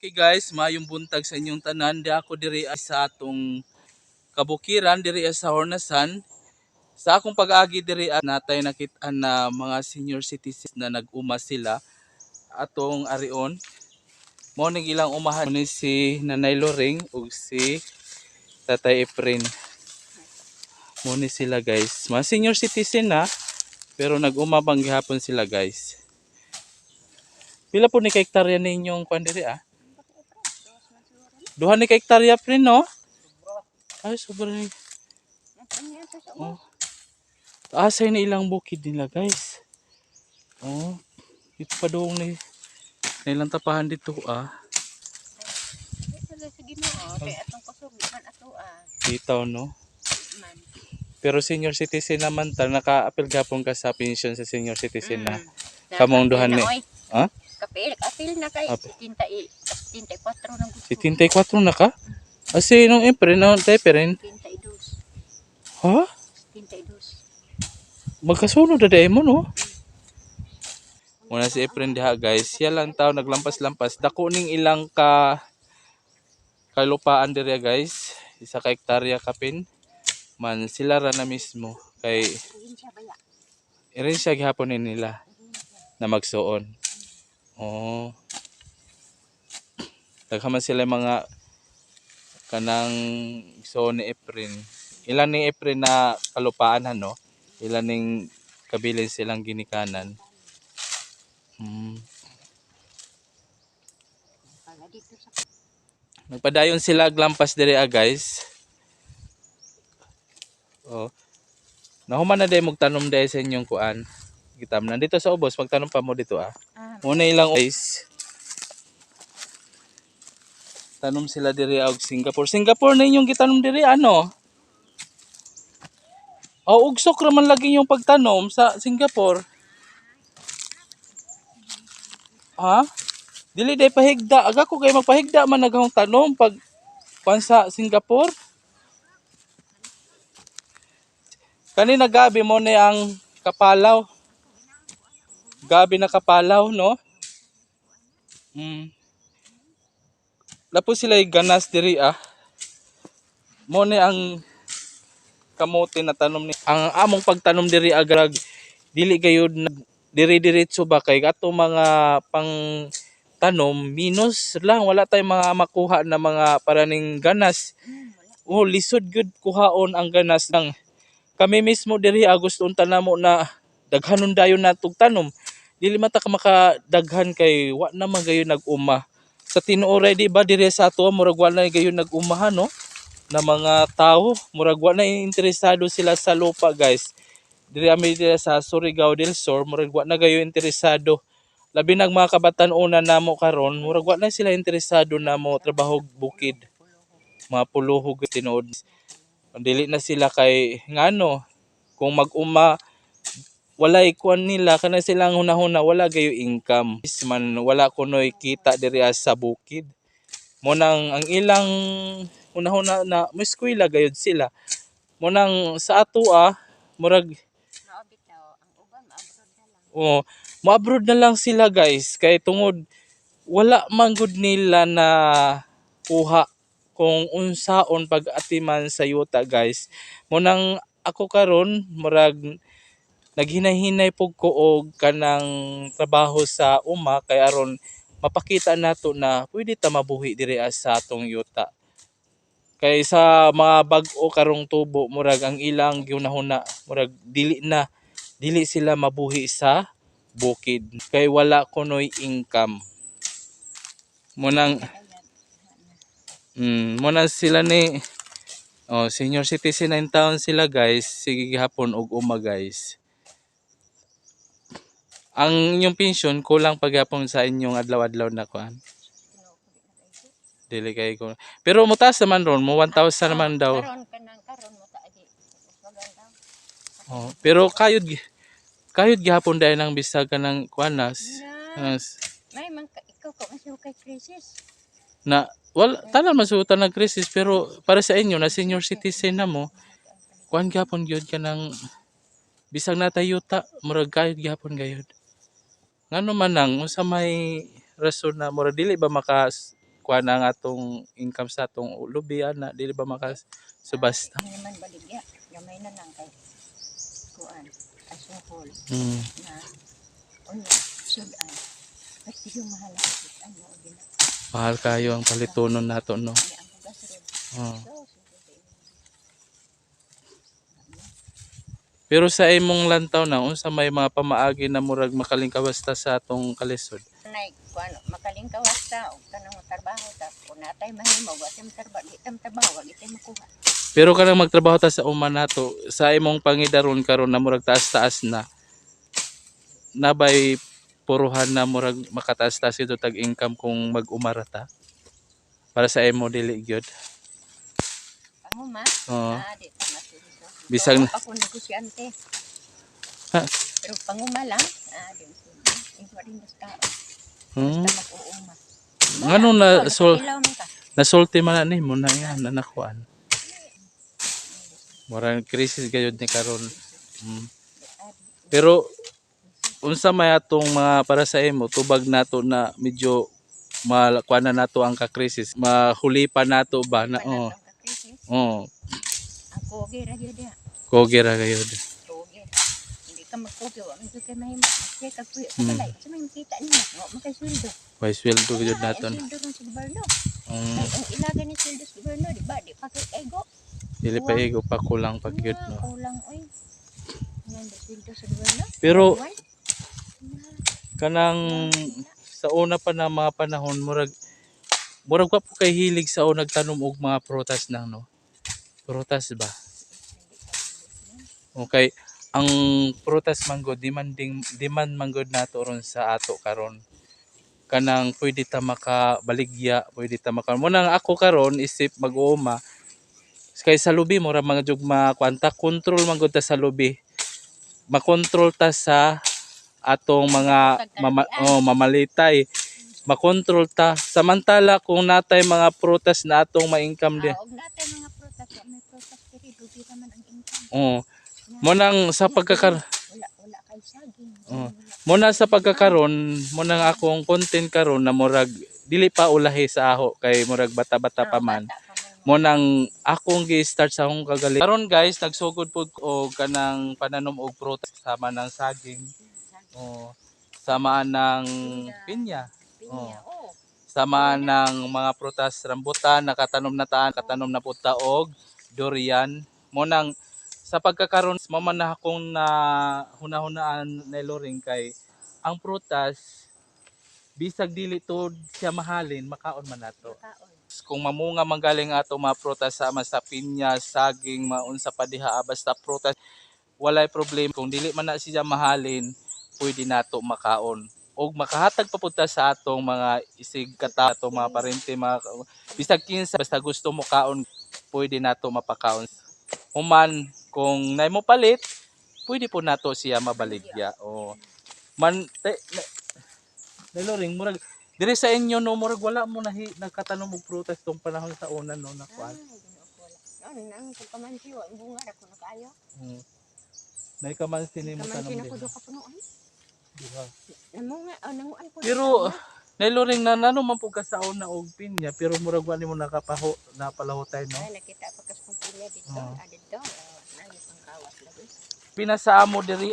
Okay guys, mayong buntag sa inyong tanan. Di ako diri sa atong kabukiran diri sa Hornasan. Sa akong pag-agi diri natay nakita na mga senior citizens na nag-uma sila atong arion. Mo ning ilang umahan ni si Nanay Loring ug si Tatay Efren. Mo ni sila guys. Mga senior citizen na pero nag-uma bang gihapon sila guys. Pila po ni ka hektarya ninyong kwan diri Duha ni ka hektarya prin no? Ay sobrang oh. Asay na ilang bukid nila guys. Oh, ito pa doon na ilang tapahan dito Dito no. Pero senior citizen naman ta naka-apil gapon ka sa pension sa senior citizen na. Kamong duhan ni. Ha? Kapil na kay 74 na gusto. 74 na ka? Asi nung April na tayo perin. 72. Ha? 72. Magkasunod na dahil mo no? Muna si Efren diha guys, siya lang tao naglampas-lampas. Dako ning ilang kalupaan diri guys. Isa ka hektarya kapin. Man sila ra na mismo kay irin siya gihapon nila na magsuon. Oh. Daghaman sila mga kanang suon ni Efren. Ilan ni Efren na kalupaan no? Ilan ning kabilin silang ginikanan. Nagpadayon sila aglampas diri guys. Oh. Nahuman na day magtanom day sa inyong kuan. Gitam nandito sa ubos magtanom pa mo dito Muna ilang guys. Tanom sila diri og Singapore. Singapore na inyong gitanom diri ano? Oh, ugsok ra man lagi yung pagtanom sa Singapore. Ha? Dili day pahigda. Aga ko kay magpahigda man naghang tanom pag sa Singapore. Kanina gabi mo ni ang kapalaw. Gabi na kapalaw, no? Lapo sila ganas diri Mo ni ang kamote na tanom ni. Ang among pagtanom diri agrag dili gayud diri-diretso ba kay ato mga pang tanom minus lang wala tay mga makuha na mga paraning ganas. Oh, lisod gud kuhaon ang ganas ng kami mismo diri gusto unta namo na daghanon dayon natog tanom. Dili mata ka makadaghan kay wa na magayon nag-uma. Sa tinuoray di ba diri sa ato murag wa na gayon nag-umahan no na mga tao murag wa na interesado sila sa lupa guys. Diri ami diri sa Surigao del Sur murag wa na gayon interesado. Labi nag mga kabatan-una namo karon murag wa na sila interesado namo trabaho bukid. Mga puluhog tinuod. Dili na sila kay ngano kung mag-uma walay kuan nila kana silang hunahuna wala gayo income. Man wala kunoy kita diri sa bukid. Mo nang ang ilang hunahuna na mo eskwela gayud sila. Mo nang sa ato murag oh, mo-abroad na lang sila guys kay tungod wala man gud nila na kuha kung unsaon pag-atiman sa yuta guys. Mo nang ako karon murag naghinay-hinay pug ko og kanang trabaho sa uma kay aron mapakita nato na pwede ta mabuhi diri sa atong yuta. Kay sa mga bag-o karong tubo murag ang ilang ginahuna murag dili sila mabuhi sa bukid kay wala kunoy income. Munang sila ni senior citizen 9 taon sila guys. Sige gihapon og uma guys. Ang inyong pension kulang pagyapon sa inyong adlaw-adlaw na kuan. Dili kay ko. Pero mutaas naman ron mo 1,000 naman daw. Karon mo taagi. Oh, pero kayod gihapon dai nang bisag kanang kuanas. May man ikaw ko masyo kay crisis. Na wala tanan masutan nag crisis pero para sa inyo na senior citizen na mo kuan gihapon gyud kanang bisag natayuta murag kayod gihapon gayud. Ngano man nang unsa may rason na murag dili ba kuan ang atong income sa atong lubi ana dili ba makasubasta. Ano naman baligya. Gamay na lang kay kuan. Asungkol Mm. na unya sudan. Kasi yung mahal ano o gina. Mahal kayo ang palitonon nato no. Ni ang bugas ron. Oh. So, Pero sa imong lantaw na unsa may mga pamaagi na murag makalingkawasta sa atong kalisod. nay kuan makaling kawasta og kanang trabaho ta kun natay mahimo wa tay trabaho di tam trabaho di tay makuha. Pero kanang magtrabaho ta sa uma nato sa imong pangidaron karon na murag taas-taas na nabay puruhan na murag makataas-taas ito tag income kung mag-umara ta para sa imo dili gyud. Panguma Oo. di ta maseryoso. Bisag na- ako negosyante. Ha? Pero panguma lang di ko rin basta Hmm. mag-uuma. Ngano na Ilaw man ka. nasulti man na nimo na yan na nakuan. Murag krisis gayud ni karon. Mm. Pero unsa may atong mga para sa imo tubag nato na medyo makuan na nato ang ka-krisis, mahuli pa nato ba na oh. Oh, Ako gira gyud ya. kogi ra gayud. Tugi. Hindi ka magkugi wa man gyud kay mahimo. Kay kag puyo sa balay. Sa may makita nimo, wa man kay sweldo. May sweldo gayud naton. Sweldo ron sa gobyerno. Mm, Ang ilaga ni sweldo sa gobyerno, di ba? Di pa kay ego. dili pa igo pa kulang pa gyud no. Kulang oy. Yan sweldo sa gobyerno. Pero Buwan. kanang sa una pa na mga panahon murag pa po kay hilig sa o nagtanom og mga prutas nang no. Prutas ba? Okay, ang prutas manggod demand manggod nato ron sa ato karon. Kanang pwede ta makabaligya, pwede ta maka mo nang ako karon isip mag-uuma. Kay sa lubi mo ra mga jug makwanta control manggod ta sa lubi. Makontrol ta sa atong mga mamalitay. Makontrol ta samantala kung natay mga prutas na atong ma-income di. Og natay mga prutas, may prutas diri dugi man ang income. Oh. Mo nang sa pagkakaroon Wala kay saging. mo na sa pagkakaroon mo nang akong content karon na murag dili pa ulahi sa aho kay murag bata-bata pa man. Mo nang akong gi-start sa akong kagaling. Karon guys, nagsugod pud og kanang pananom og prutas sama ng saging. Oh, sama ng pinya. Pinya. Oh. Sama ng mga prutas rambutan nakatanom na taan, katanom na pud ta og durian. Mo nang sa pagkakaroon maman na akong na hunahunaan na loring kay ang prutas bisag dili to siya mahalin makaon man nato. Kung mamunga manggaling ato mga prutas sama sa pinya, saging, maunsa pa diha basta prutas walay problema kung dili man na siya mahalin pwede nato makaon og makahatag pa pud ta sa atong mga isig kata atong mga parente mga bisag kinsa basta gusto mo kaon pwede nato mapakaon human kung nay mo palit pwede po nato siya mabaligya o man Loring murag dire sa inyo no murag wala mo nagkatanom og prutas tong panahon sa una no nakuan. Ano nang pagkamansi wa bunga ra ko nakaayo. Nay kamansi nimo Kamansi tanom na ko din. do ka punuan. Diba? Namunga nanguan ko. Pero Loring na nano man pud ka sa una og pinya pero murag wa nimo nakapaho napalahutay no. Ay nakita pa kas kung pinya dito, dito. Nani pang kawas lagi. Pinasaamo diri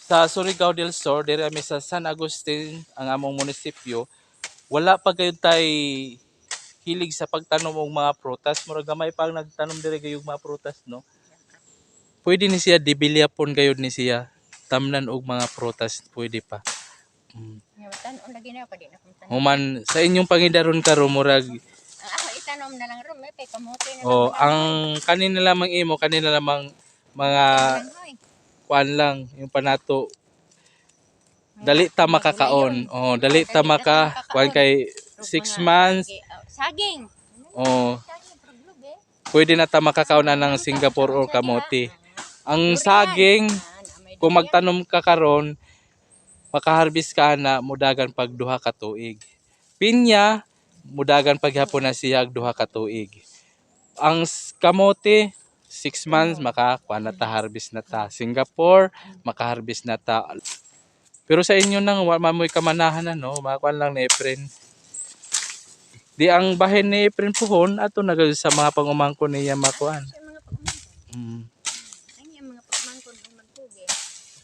sa Surigao del Sur diri mi sa San Agustin ang among munisipyo wala pa gayud tay hilig sa pagtanom og mga prutas murag gamay pang nagtanom diri gayud mga prutas no. Pwede ni siya dibilyapon gayud ni siya tamnan og mga prutas pwede pa. Ngawatan on lagi na pa di na kung tanom. Human sa inyong pangidaron karon murag Ang ako itanom na lang ron may kamote na. ang kanina lamang imo kanina lamang mga kuan lang yung panato dali ta makakaon dali ta maka kuan kay 6 months saging pwede na ta makakaon na ng Singapore or kamote ang saging kung magtanom ka karon makaharvest ka na mudagan pag duha ka tuig pinya mudagan pag hapon na siya duha ka tuig ang kamote 6 months makakuha na ta harvest na ta. Singapore makaharvest na ta. Pero sa inyo nang mamoy kamanahan na no, makakuha lang na Efren. Di ang bahin ni Efren Puhon ato na gayud sa mga pangumangkon niya makuan. Sa mga pagmangkon. Mm. Ay yung mga pagmangkon ng magkugi.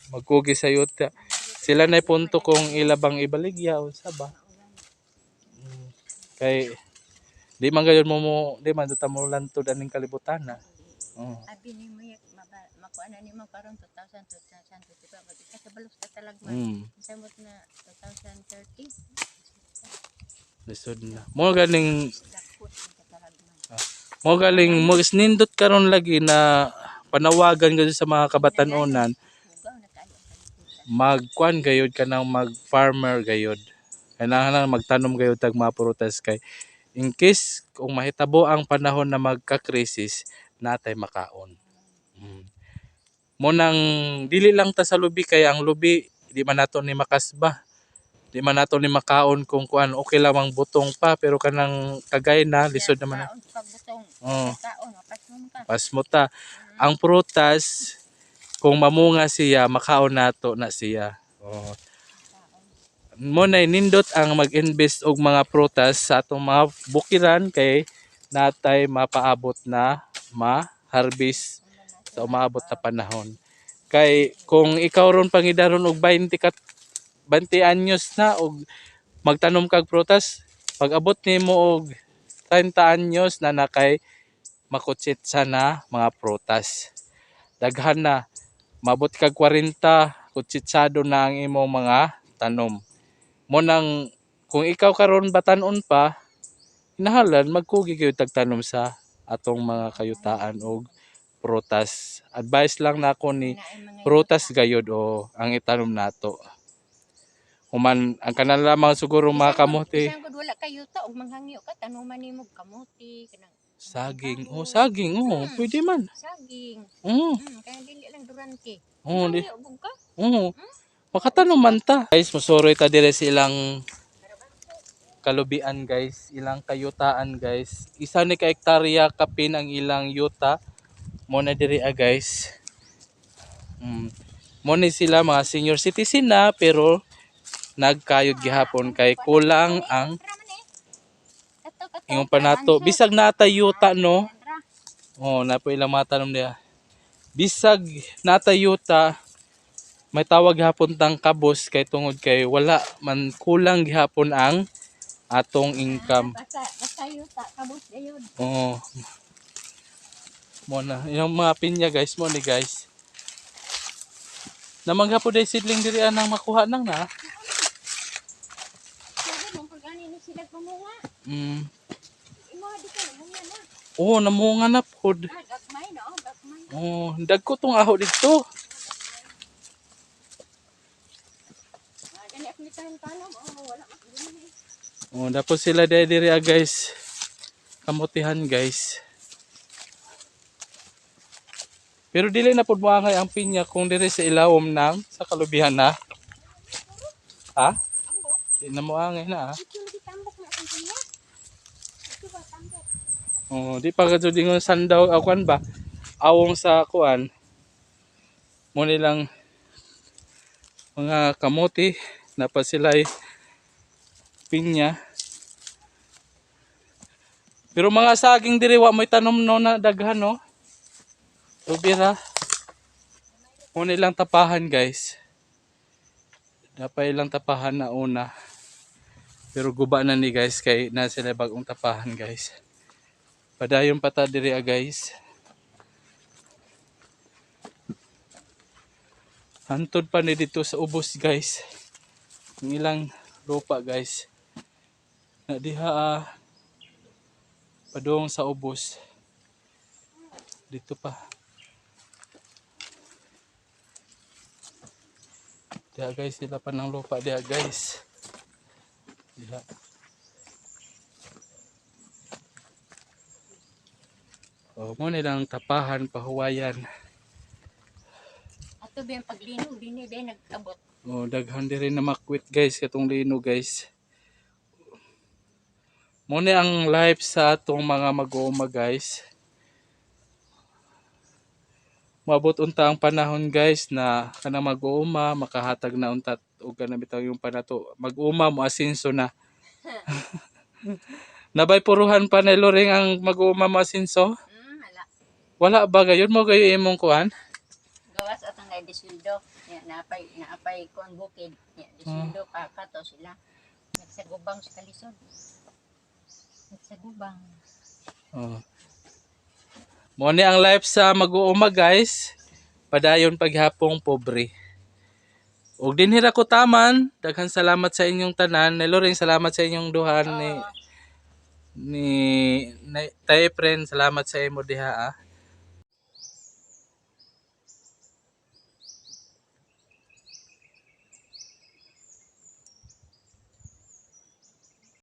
Magkugi sa yuta. Sila na punto kung ilabang ibaligya o saba. Mm. Kay di man gayud di man ta mo lantod aning kalibutan na. Oh. Abi ni mo makuha na ni mo karon 2020 pa magka sa balos ka talagman. Samot na 2030. Lisod na. Mo galing Dakot ka talagman. mo galing mo nindot karon lagi na panawagan gayud sa mga kabatan-onan Hugaw na kayo ang kalibutan. magkuan gayud kanang mag-farmer gayud. Kailangan magtanom gayud tag mga prutas kay in case kung mahitabo ang panahon na magka-crisis natay makaon. Mo nang dili lang ta sa lubi kay ang lubi di man nato ni makasba. Di man nato ni makaon kung kuan okay lang mang butong pa pero kanang kagay na lisod naman na. Kaon pagbutong. Oh, Kaon pas mo ka. pasmuta. Ang prutas kung mamunga siya makaon nato na siya. Oh. Mo na nindot ang mag-invest og mga prutas sa atong mga bukiran kay natay mapaabot na ma-harvest sa umabot na panahon. Kay kung ikaw ron pangidaron og 20 anyos na og magtanom kag prutas, pag abot nimo og 30 anyos na nakay makutsitsa na mga prutas. Daghan na mabot kag 40 kutsitsado na ang imong mga tanom. Mo nang kung ikaw karon batan-on pa, inahalan magkugi gyud tagtanom sa atong mga kayutaan og prutas. Advice lang nako ni prutas gayud o ang itanom nato. Human ang kanan lamang siguro mga kamote. Bisan gud wala kayo ta og manghangyo ka tanuman nimo kamote kanang Saging. Oh, saging. Oh, pwede man. saging. Oh. Kaya dili lang durante. Oh, di. Ubog ka. Oh. Makatanom man ta. Guys, musuroy ta dire sa ilang kalubian guys, ilang kayutaan guys. Isa ni ka hektarya kapin ang ilang yuta. Mo na diri guys. Mo ni sila mga senior citizen na pero nagkayod gihapon kay kulang ang ingong panato. Bisag natay yuta no. Oh, napo ilang mga tanom niya. Bisag natay yuta may tawag gihapon tang kabos kay tungod kay wala man kulang gihapon ang atong income. Basta yuta kabos gayud. Oo. Mo na yung mga pinya guys, mo ni guys. Namangha po day seedling diri anang makuha nang na. Sabi mo pag ani ni sila gumunga. Imo di ka gumunga na. Oh, namunga na pod. Gagmay no, gagmay. Oh, dagko tong aho dito. Gani ako nitang tanong, wala makaguni. Oh, dapat sila diri guys. Kamutihan guys. Pero dili na pod moangay ang pinya kung diri sa ilawom nang sa kalubihan na. Ha? Di na moangay na. Tambok na ang pinya. Ito ba tambok? Oh, di pa kadto dingon sandaw akuan ba? Awong sa kuan. Mo nilang mga kamote na pa sila pinya. Pero mga saging diri wa mo'y tanom no na daghan no. Ubira. Mo nilang tapahan guys. Dapat ilang tapahan na una. Pero guba na ni guys kay na sila bagong tapahan guys. Padayon pata diri guys. Hantod pa ni dito sa ubos guys. Ang ilang lupa guys. Na diha padung sa ubos. Dito pa. Diha guys, sila pa ng lupa diha guys. Diha. Oh, mo nilang tapahan, pahuwayan. Ato ba yung paglino, dini ba nag-abot? Oh, daghan diri na makwit guys katong lino guys. Mo ni ang life sa atong mga mag-uuma guys. Mabot unta ang panahon guys na kanang mag-uuma makahatag na unta og kanang bitaw yung panato. Mag-uma mo asinso na. Nabay puruhan pa ni Loring ang mag-uuma mo asinso. Hala. Wala ba gayon mo gayo imong kuan? Gawas at ang disildo. Ya, naapay ko ang bukid. Ya, disildo pa kato sila. Nagsagubang sa kalisod. Nagsagubang. Oh. Mo ni ang life sa mag-uuma guys. Padayon paghapong pobre. Ug dinhira ko taman, daghan salamat sa inyong tanan. Ni Loring salamat sa inyong duha ni Tay friend, salamat sa imo diha ah.